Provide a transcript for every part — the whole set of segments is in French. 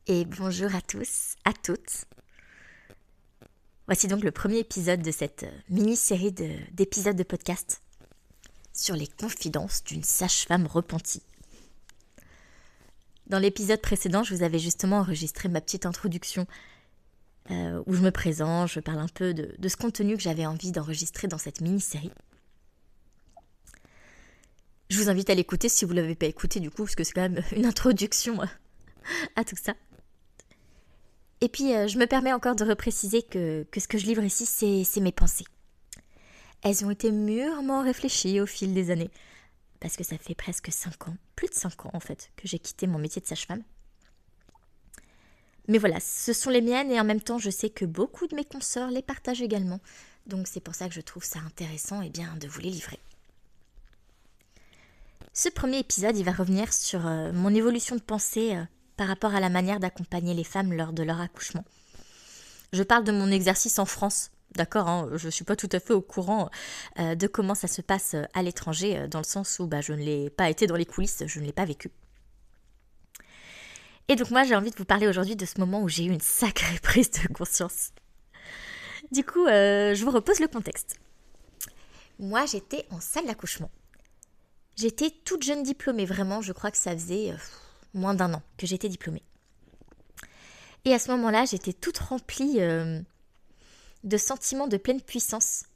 Et bonjour à tous, à toutes. Voici donc le premier épisode de cette mini-série d'épisodes de podcast sur les confidences d'une sage-femme repentie. Dans l'épisode précédent, je vous avais justement enregistré ma petite introduction où je me présente, je parle un peu de ce contenu que j'avais envie d'enregistrer dans cette mini-série. Je vous invite à l'écouter si vous ne l'avez pas écouté du coup, parce que c'est quand même une introduction à tout ça. Et puis, je me permets encore de repréciser que ce que je livre ici, c'est mes pensées. Elles ont été mûrement réfléchies au fil des années, parce que ça fait presque 5 ans, plus de 5 ans en fait, que j'ai quitté mon métier de sage-femme. Mais voilà, ce sont les miennes et en même temps, je sais que beaucoup de mes consoeurs les partagent également. Donc c'est pour ça que je trouve ça intéressant de vous les livrer. Ce premier épisode, il va revenir sur mon évolution de pensée par rapport à la manière d'accompagner les femmes lors de leur accouchement. Je parle de mon exercice en France, d'accord, hein, je ne suis pas tout à fait au courant de comment ça se passe à l'étranger, dans le sens où je ne l'ai pas été dans les coulisses, je ne l'ai pas vécu. Et donc moi, j'ai envie de vous parler aujourd'hui de ce moment où j'ai eu une sacrée prise de conscience. Du coup, je vous repose le contexte. Moi, j'étais en salle d'accouchement. J'étais toute jeune diplômée, vraiment, je crois que ça faisait moins d'1 an que j'étais diplômée. Et à ce moment-là, j'étais toute remplie de sentiments de pleine puissance.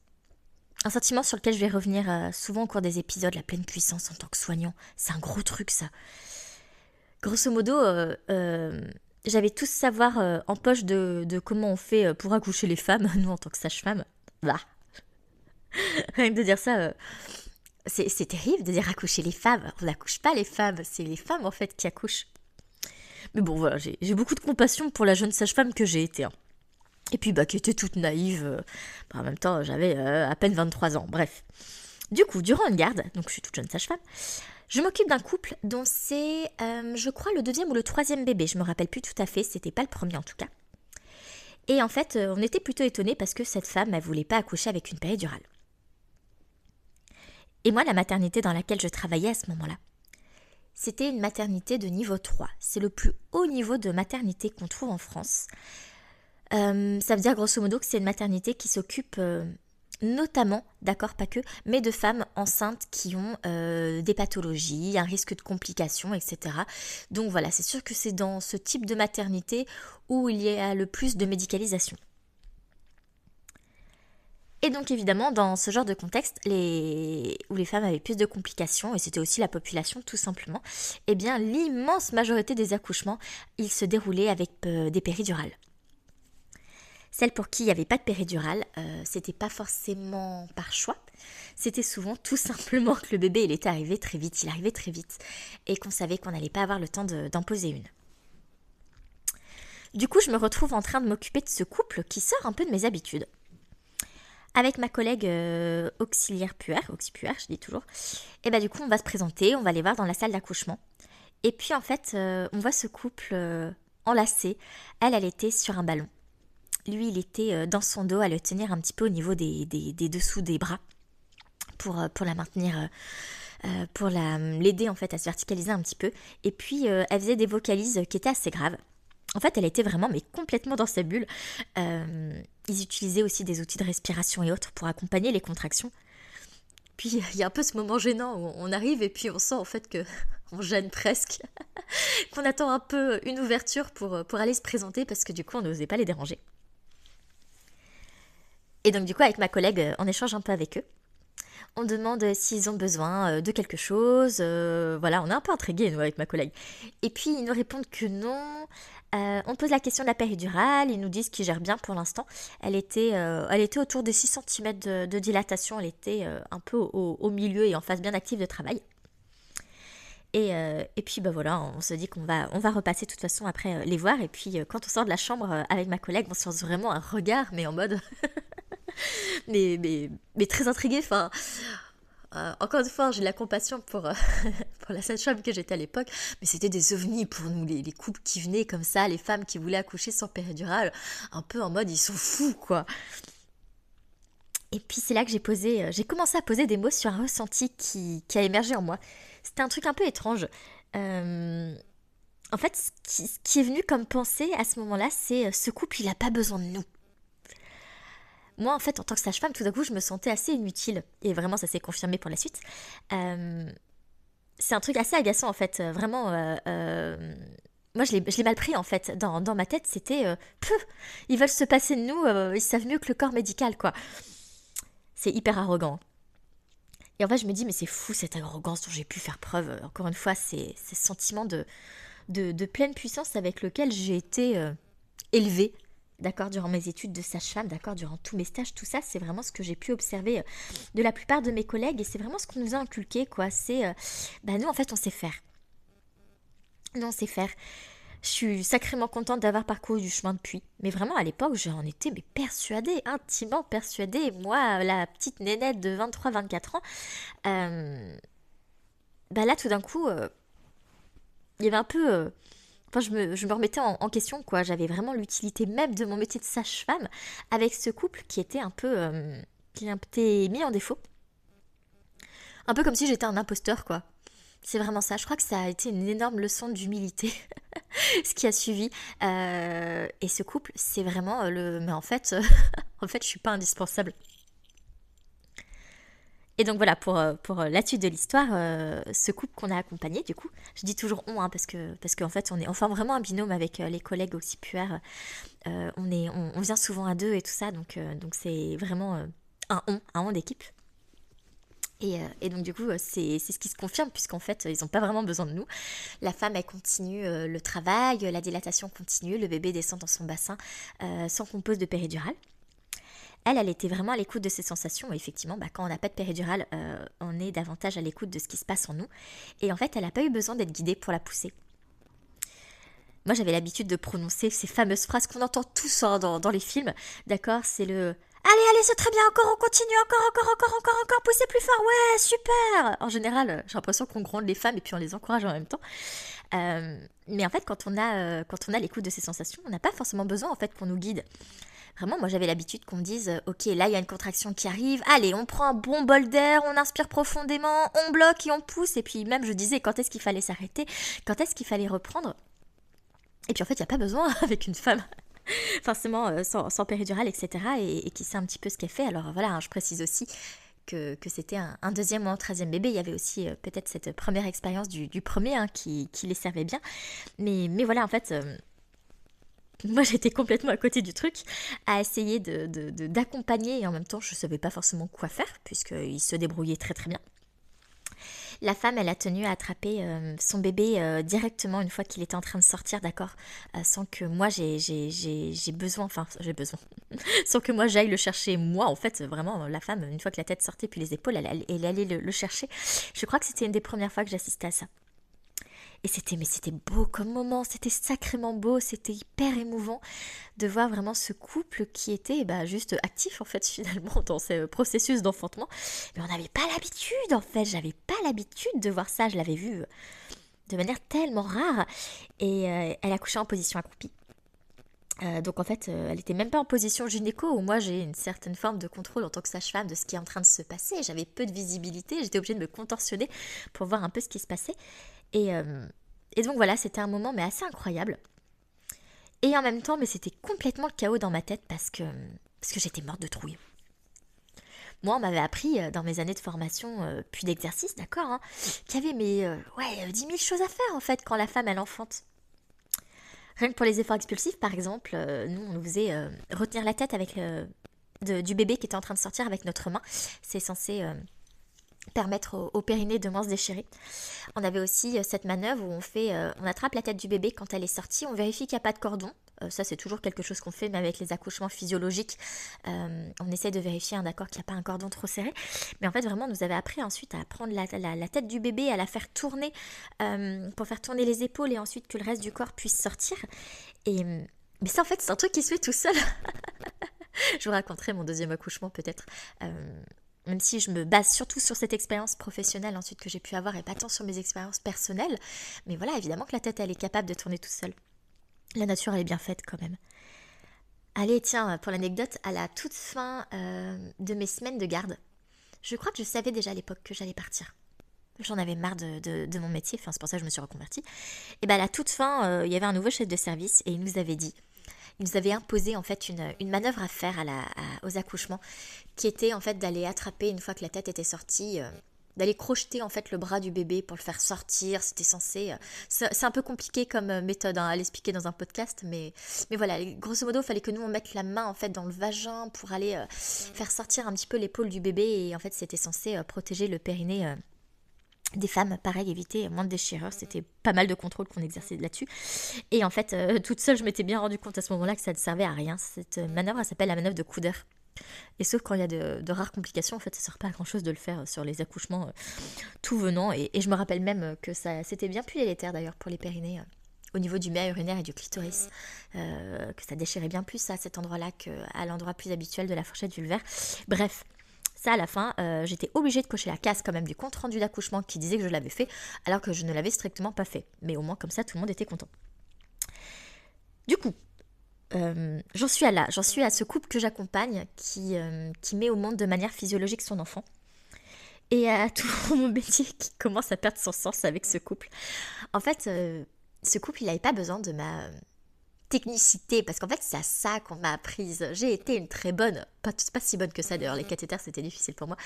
Un sentiment sur lequel je vais revenir souvent au cours des épisodes, la pleine puissance en tant que soignant. C'est un gros truc, ça. Grosso modo, j'avais tout ce savoir en poche de comment on fait pour accoucher les femmes, nous en tant que sage-femme. Bah. Rien que de dire ça, c'est terrible de dire accoucher les femmes. On n'accouche pas les femmes, c'est les femmes en fait qui accouchent. Mais bon, voilà, j'ai beaucoup de compassion pour la jeune sage-femme que j'ai été. Hein. Et puis, qui était toute naïve. En même temps, j'avais à peine 23 ans. Bref. Du coup, durant une garde, donc je suis toute jeune sage-femme, je m'occupe d'un couple dont c'est, je crois, le 2e ou le 3e bébé. Je me rappelle plus tout à fait, c'était pas le premier en tout cas. Et en fait, on était plutôt étonnés parce que cette femme, elle voulait pas accoucher avec une péridurale. Et moi, la maternité dans laquelle je travaillais à ce moment-là, c'était une maternité de niveau 3. C'est le plus haut niveau de maternité qu'on trouve en France. Ça veut dire grosso modo que c'est une maternité qui s'occupe notamment, d'accord, pas que, mais de femmes enceintes qui ont des pathologies, un risque de complications, etc. Donc voilà, c'est sûr que c'est dans ce type de maternité où il y a le plus de médicalisation. Et donc évidemment, dans ce genre de contexte, où les femmes avaient plus de complications, et c'était aussi la population tout simplement, eh bien l'immense majorité des accouchements, ils se déroulaient avec des péridurales. Celles pour qui il n'y avait pas de péridurale, c'était pas forcément par choix, c'était souvent tout simplement que le bébé il était arrivé très vite, il arrivait très vite, et qu'on savait qu'on n'allait pas avoir le temps d'en poser une. Du coup, je me retrouve en train de m'occuper de ce couple qui sort un peu de mes habitudes. Avec ma collègue auxiliaire puère, oxypuère, je dis toujours, et du coup, on va se présenter, on va aller voir dans la salle d'accouchement. Et puis, en fait, on voit ce couple enlacé. Elle était sur un ballon. Lui, il était dans son dos à le tenir un petit peu au niveau des dessous des bras pour la maintenir, pour l'aider en fait à se verticaliser un petit peu. Et puis, elle faisait des vocalises qui étaient assez graves. En fait, elle était vraiment mais complètement dans sa bulle. Ils utilisaient aussi des outils de respiration et autres pour accompagner les contractions. Puis il y a un peu ce moment gênant où on arrive et puis on sent en fait que on gêne presque, qu'on attend un peu une ouverture pour aller se présenter parce que du coup on n'osait pas les déranger. Et donc du coup avec ma collègue, on échange un peu avec eux. On demande s'ils ont besoin de quelque chose. Voilà, on est un peu intrigués, nous, avec ma collègue. Et puis, ils nous répondent que non. On pose la question de la péridurale. Ils nous disent qu'ils gèrent bien pour l'instant. Elle était autour des 6 cm de dilatation. Elle était un peu au milieu et en phase bien active de travail. Et puis, voilà, on se dit qu'on va repasser de toute façon après les voir. Et puis, quand on sort de la chambre avec ma collègue, on se lance vraiment un regard, mais en mode... mais très intriguée. Enfin, encore une fois, j'ai de la compassion pour la sage-femme que j'étais à l'époque, mais c'était des ovnis pour nous, les couples qui venaient comme ça, les femmes qui voulaient accoucher sans péridurale, un peu en mode ils sont fous quoi. Et puis c'est là que j'ai commencé à poser des mots sur un ressenti qui a émergé en moi. C'était un truc un peu étrange. En fait, ce qui est venu comme pensée à ce moment-là, c'est ce couple, il n'a pas besoin de nous. Moi, en fait, en tant que sage-femme, tout d'un coup, je me sentais assez inutile. Et vraiment, ça s'est confirmé pour la suite. Euh, c'est un truc assez agaçant, en fait. Vraiment, moi, je l'ai mal pris, en fait. Dans ma tête, c'était... ils veulent se passer de nous, ils savent mieux que le corps médical, quoi. C'est hyper arrogant. Et en fait, je me dis, mais c'est fou cette arrogance dont j'ai pu faire preuve. Encore une fois, c'est ce sentiment de pleine puissance avec lequel j'ai été élevée, d'accord, durant mes études de sage-femme, d'accord, durant tous mes stages, tout ça, c'est vraiment ce que j'ai pu observer de la plupart de mes collègues et c'est vraiment ce qu'on nous a inculqué, quoi. C'est, nous, en fait, on sait faire. Nous, on sait faire. Je suis sacrément contente d'avoir parcouru du chemin depuis. Mais vraiment, à l'époque, j'en étais mais persuadée, intimement persuadée. Moi, la petite nénette de 23-24 ans, euh, là, tout d'un coup, il y avait un peu... enfin, je me remettais en question, quoi. J'avais vraiment l'utilité même de mon métier de sage-femme avec ce couple qui était un peu... qui était mis en défaut. Un peu comme si j'étais un imposteur, quoi. C'est vraiment ça. Je crois que ça a été une énorme leçon d'humilité, ce qui a suivi. Et ce couple, c'est vraiment le... Mais en fait, en fait, je suis pas indispensable. Et donc voilà, pour la suite de l'histoire, ce couple qu'on a accompagné, du coup, je dis toujours on, hein, parce qu'en fait, on forme vraiment un binôme avec les collègues aussi puères. On vient souvent à deux et tout ça, donc c'est vraiment un on d'équipe. Et donc du coup, c'est ce qui se confirme, puisqu'en fait, ils n'ont pas vraiment besoin de nous. La femme, elle continue le travail, la dilatation continue, le bébé descend dans son bassin sans qu'on pose de péridurale. Elle était vraiment à l'écoute de ses sensations. Et effectivement, quand on n'a pas de péridurale, on est davantage à l'écoute de ce qui se passe en nous. Et en fait, elle n'a pas eu besoin d'être guidée pour la pousser. Moi, j'avais l'habitude de prononcer ces fameuses phrases qu'on entend tous dans les films. D'accord. C'est le allez, allez, c'est très bien, encore, on continue, encore, poussez plus fort, ouais, super. En général, j'ai l'impression qu'on gronde les femmes et puis on les encourage en même temps. Mais en fait, quand on a l'écoute de ces sensations, on n'a pas forcément besoin en fait qu'on nous guide. Vraiment, moi j'avais l'habitude qu'on me dise ok, là il y a une contraction qui arrive, allez, on prend un bon bol d'air, on inspire profondément, on bloque et on pousse. Et puis même je disais quand est-ce qu'il fallait s'arrêter, quand est-ce qu'il fallait reprendre. Et puis en fait, il n'y a pas besoin avec une femme, forcément sans péridurale, etc. Et qui sait un petit peu ce qu'elle fait. Alors voilà, hein, je précise aussi que c'était un deuxième ou un troisième bébé. Il y avait aussi peut-être cette première expérience du premier hein, qui les servait bien. Mais voilà, en fait, moi j'étais complètement à côté du truc, à essayer d'accompagner et en même temps je ne savais pas forcément quoi faire puisqu'il se débrouillait très très bien. La femme, elle a tenu à attraper son bébé directement une fois qu'il était en train de sortir, d'accord, sans que moi j'ai besoin, enfin j'ai besoin, sans que moi j'aille le chercher. Moi, en fait, vraiment, la femme, une fois que la tête sortait puis les épaules, elle allait le chercher. Je crois que c'était une des premières fois que j'assistais à ça. Et c'était beau comme moment, c'était sacrément beau, c'était hyper émouvant de voir vraiment ce couple qui était juste actif en fait finalement dans ce processus d'enfantement. Mais on n'avait pas l'habitude en fait, j'avais pas l'habitude de voir ça, je l'avais vu de manière tellement rare. Et elle a couché en position accroupie. Donc en fait, elle était même pas en position gynéco où moi j'ai une certaine forme de contrôle en tant que sage-femme de ce qui est en train de se passer. J'avais peu de visibilité, j'étais obligée de me contorsionner pour voir un peu ce qui se passait. Et, euh, et donc voilà, c'était un moment mais assez incroyable. Et en même temps, mais c'était complètement le chaos dans ma tête parce que j'étais morte de trouille. Moi, on m'avait appris dans mes années de formation, puis d'exercice, d'accord, hein, qu'il y avait 10 000 choses à faire en fait quand la femme elle enfante. Rien que pour les efforts expulsifs, par exemple, nous on nous faisait retenir la tête avec du bébé qui était en train de sortir avec notre main. C'est censé permettre au périnée de moins se déchirer. On avait aussi cette manœuvre où on attrape la tête du bébé quand elle est sortie, on vérifie qu'il n'y a pas de cordon. Ça, c'est toujours quelque chose qu'on fait, mais avec les accouchements physiologiques, on essaie de vérifier d'accord qu'il n'y a pas un cordon trop serré. Mais en fait, vraiment, on nous avait appris ensuite à prendre la tête du bébé, à la faire tourner pour faire tourner les épaules et ensuite que le reste du corps puisse sortir. Mais ça, en fait, c'est un truc qui se fait tout seul. Je vous raconterai mon deuxième accouchement peut-être. Même si je me base surtout sur cette expérience professionnelle ensuite que j'ai pu avoir et pas tant sur mes expériences personnelles. Mais voilà, évidemment que la tête, elle est capable de tourner tout seule. La nature, elle est bien faite quand même. Allez, tiens, pour l'anecdote, à la toute fin de mes semaines de garde, je crois que je savais déjà à l'époque que j'allais partir. J'en avais marre de mon métier, enfin c'est pour ça que je me suis reconvertie. Et bien à la toute fin, il y avait un nouveau chef de service et il nous avait imposé en fait une manœuvre à faire aux accouchements, qui était en fait d'aller attraper une fois que la tête était sortie, d'aller crocheter en fait le bras du bébé pour le faire sortir. C'était censé, c'est un peu compliqué comme méthode à l'expliquer dans un podcast, mais voilà, grosso modo, il fallait que nous on mette la main en fait dans le vagin pour aller faire sortir un petit peu l'épaule du bébé, et en fait c'était censé protéger le périnée. Des femmes, pareil, éviter moins de déchirures, c'était pas mal de contrôle qu'on exerçait là-dessus. Et en fait, toute seule, je m'étais bien rendu compte à ce moment-là que ça ne servait à rien. Cette manœuvre, elle s'appelle la manœuvre de Couder. Et sauf quand il y a de rares complications, en fait, ça ne sert pas à grand-chose de le faire sur les accouchements tout venant. Et je me rappelle même que c'était bien plus délétère d'ailleurs pour les périnées, au niveau du méa urinaire et du clitoris, que ça déchirait bien plus à cet endroit-là qu'à l'endroit plus habituel de la fourchette vulvaire. Bref. Ça, à la fin, j'étais obligée de cocher la case quand même du compte-rendu d'accouchement qui disait que je l'avais fait, alors que je ne l'avais strictement pas fait. Mais au moins, comme ça, tout le monde était content. Du coup, j'en suis à ce couple que j'accompagne qui met au monde de manière physiologique son enfant. Et à tout mon métier qui commence à perdre son sens avec ce couple. En fait, ce couple, il n'avait pas besoin de ma technicité, parce qu'en fait c'est à ça qu'on m'a apprise. J'ai été une très bonne, pas si bonne que ça d'ailleurs, les cathéters c'était difficile pour moi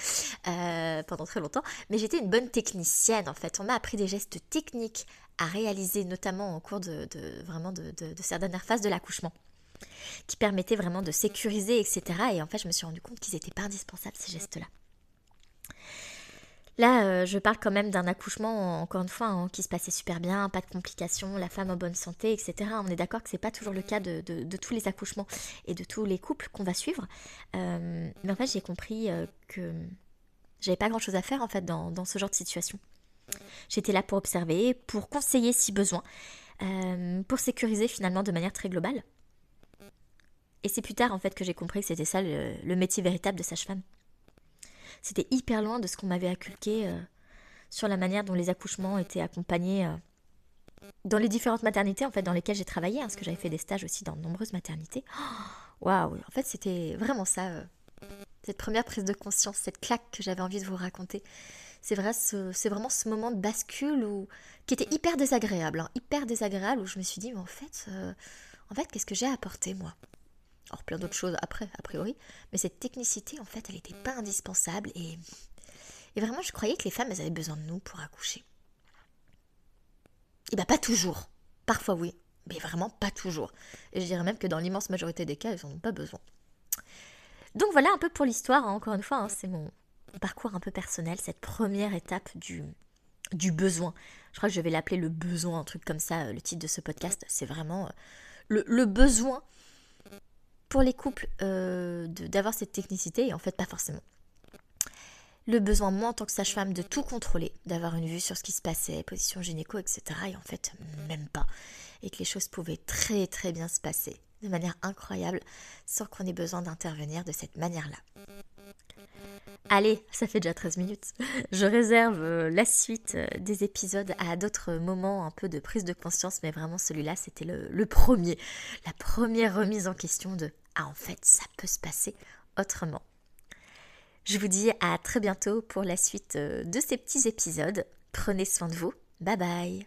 pendant très longtemps, mais j'étais une bonne technicienne en fait. On m'a appris des gestes techniques à réaliser, notamment au cours de cette dernière phase de l'accouchement, qui permettaient vraiment de sécuriser, etc. Et en fait je me suis rendu compte qu'ils n'étaient pas indispensables, ces gestes-là. Là, je parle quand même d'un accouchement, encore une fois, hein, qui se passait super bien, pas de complications, la femme en bonne santé, etc. On est d'accord que c'est pas toujours le cas de tous les accouchements et de tous les couples qu'on va suivre. Mais en fait, j'ai compris que j'avais pas grand-chose à faire en fait dans ce genre de situation. J'étais là pour observer, pour conseiller si besoin, pour sécuriser finalement de manière très globale. Et c'est plus tard en fait que j'ai compris que c'était ça le métier véritable de sage-femme. C'était hyper loin de ce qu'on m'avait inculqué sur la manière dont les accouchements étaient accompagnés dans les différentes maternités en fait dans lesquelles j'ai travaillé, hein, parce que j'avais fait des stages aussi dans de nombreuses maternités. Waouh, en fait c'était vraiment ça, cette première prise de conscience, cette claque que j'avais envie de vous raconter. C'est vraiment ce moment de bascule qui était hyper désagréable, où je me suis dit, mais en fait, qu'est-ce que j'ai à apporter moi ? Alors plein d'autres choses après, a priori, mais cette technicité, en fait, elle n'était pas indispensable, et vraiment, je croyais que les femmes, elles avaient besoin de nous pour accoucher. Et bien, pas toujours. Parfois, oui, mais vraiment pas toujours. Et je dirais même que dans l'immense majorité des cas, elles n'en ont pas besoin. Donc voilà un peu pour l'histoire, hein. Encore une fois, hein, c'est mon parcours un peu personnel, cette première étape du besoin. Je crois que je vais l'appeler le besoin, un truc comme ça, le titre de ce podcast. C'est vraiment le besoin pour les couples d'avoir cette technicité, et en fait pas forcément. Le besoin, moi en tant que sage-femme, de tout contrôler, d'avoir une vue sur ce qui se passait, position gynéco, etc. Et en fait, même pas. Et que les choses pouvaient très très bien se passer, de manière incroyable, sans qu'on ait besoin d'intervenir de cette manière-là. Allez, ça fait déjà 13 minutes. Je réserve la suite des épisodes à d'autres moments un peu de prise de conscience, mais vraiment celui-là, c'était le premier. La première remise en question de « Ah, en fait, ça peut se passer autrement ». Je vous dis à très bientôt pour la suite de ces petits épisodes. Prenez soin de vous. Bye bye.